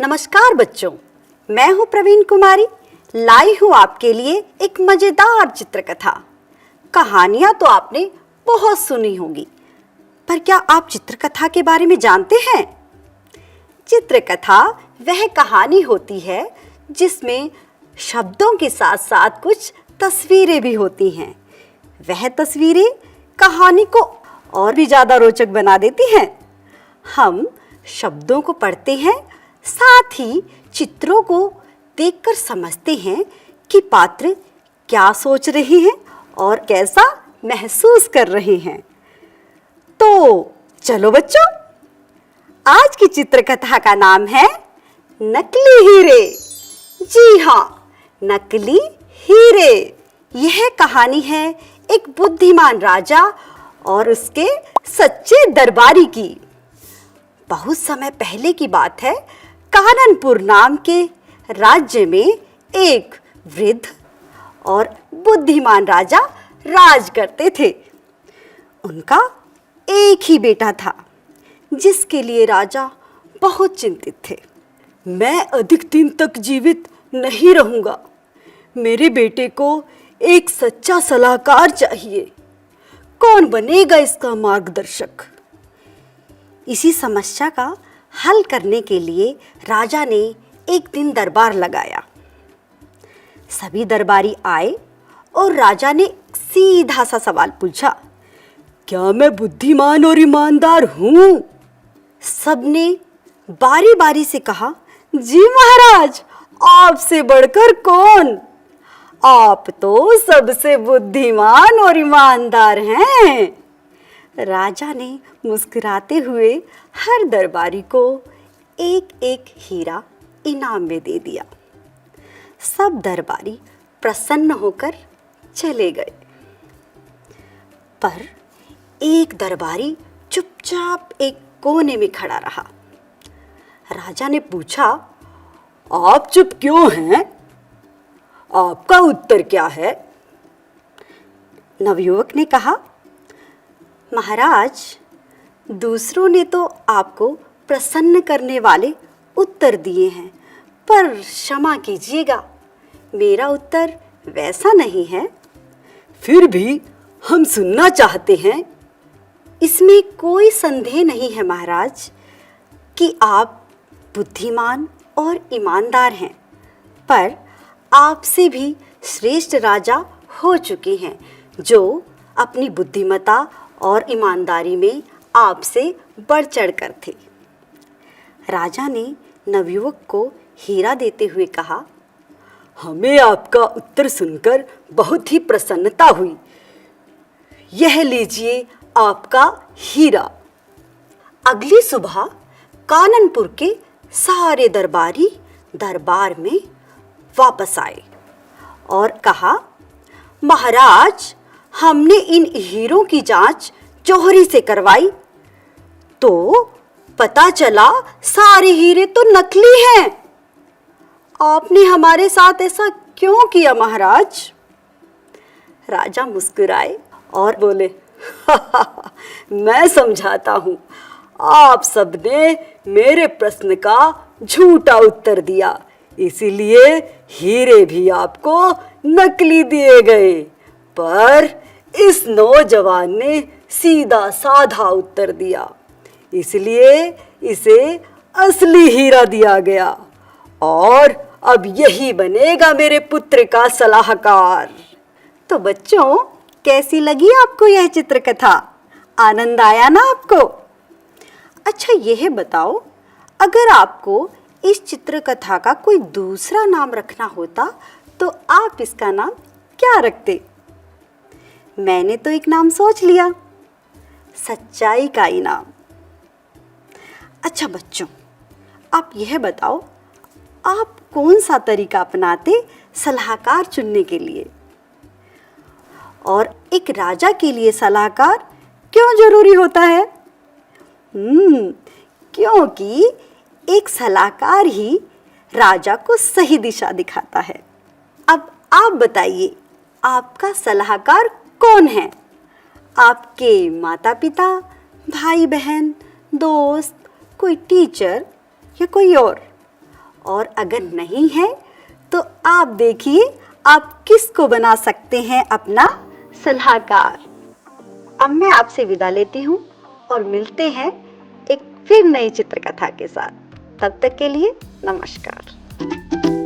नमस्कार बच्चों, मैं हूं प्रवीण कुमारी। लाई हूं आपके लिए एक मजेदार चित्रकथा। कहानियां तो आपने बहुत सुनी होगी, पर क्या आप चित्रकथा के बारे में जानते हैं? चित्रकथा वह कहानी होती है जिसमें शब्दों के साथ साथ कुछ तस्वीरें भी होती हैं। वह तस्वीरें कहानी को और भी ज्यादा रोचक बना देती हैं। हम शब्दों को पढ़ते हैं, साथ ही चित्रों को देखकर समझते हैं कि पात्र क्या सोच रहे हैं और कैसा महसूस कर रहे हैं। तो चलो बच्चों, आज की चित्रकथा का नाम है नकली हीरे। जी हाँ, नकली हीरे। यह कहानी है एक बुद्धिमान राजा और उसके सच्चे दरबारी की। बहुत समय पहले की बात है। काननपुर नाम के राज्य में एक वृद्ध और बुद्धिमान राजा राज करते थे। उनका एक ही बेटा था, जिसके लिए राजा बहुत चिंतित थे। मैं अधिक दिन तक जीवित नहीं रहूंगा। मेरे बेटे को एक सच्चा सलाहकार चाहिए। कौन बनेगा इसका मार्गदर्शक? इसी समस्या का हल करने के लिए राजा ने एक दिन दरबार लगाया। सभी दरबारी आए और राजा ने सीधा सा सवाल पूछा, क्या मैं बुद्धिमान और ईमानदार हूं? सबने बारी बारी से कहा, जी महाराज, आपसे बढ़कर कौन? आप तो सबसे बुद्धिमान और ईमानदार हैं। राजा ने मुस्कुराते हुए हर दरबारी को एक एक हीरा इनाम में दे दिया। सब दरबारी प्रसन्न होकर चले गए, पर एक दरबारी चुपचाप एक कोने में खड़ा रहा। राजा ने पूछा, आप चुप क्यों हैं? आपका उत्तर क्या है? नवयुवक ने कहा, महाराज, दूसरों ने तो आपको प्रसन्न करने वाले उत्तर दिए हैं, पर क्षमा कीजिएगा, मेरा उत्तर वैसा नहीं है। फिर भी हम सुनना चाहते हैं। इसमें कोई संदेह नहीं है महाराज कि आप बुद्धिमान और ईमानदार हैं, पर आपसे भी श्रेष्ठ राजा हो चुके हैं, जो अपनी बुद्धिमता और ईमानदारी में आपसे बढ़ चढ़ कर थे। राजा ने नवयुवक को हीरा देते हुए कहा, हमें आपका उत्तर सुनकर बहुत ही प्रसन्नता हुई। यह लीजिए आपका हीरा। अगली सुबह काननपुर के सारे दरबारी दरबार में वापस आए और कहा, महाराज, हमने इन हीरों की जांच जौहरी से करवाई तो पता चला सारे हीरे तो नकली हैं। आपने हमारे साथ ऐसा क्यों किया महाराज? राजा मुस्कुराए और बोले, मैं समझाता हूँ। आप सबने मेरे प्रश्न का झूठा उत्तर दिया, इसीलिए हीरे भी आपको नकली दिए गए। पर इस नौजवान ने सीधा साधा उत्तर दिया, इसलिए इसे असली हीरा दिया गया और अब यही बनेगा मेरे पुत्र का सलाहकार। तो बच्चों, कैसी लगी आपको यह चित्रकथा? आनंद आया ना आपको? अच्छा, यह बताओ, अगर आपको इस चित्रकथा का कोई दूसरा नाम रखना होता तो आप इसका नाम क्या रखते? मैंने तो एक नाम सोच लिया, सच्चाई का इनाम। अच्छा बच्चों, आप यह बताओ, आप कौन सा तरीका अपनाते सलाहकार चुनने के लिए? और एक राजा के लिए सलाहकार क्यों जरूरी होता है? क्योंकि एक सलाहकार ही राजा को सही दिशा दिखाता है। अब आप बताइए, आपका सलाहकार कौन है? आपके माता पिता, भाई बहन, दोस्त, कोई टीचर या कोई और? और अगर नहीं है तो आप देखिए आप किसको बना सकते हैं अपना सलाहकार। अब मैं आपसे विदा लेती हूँ और मिलते हैं एक फिर नई चित्रकथा के साथ। तब तक के लिए नमस्कार।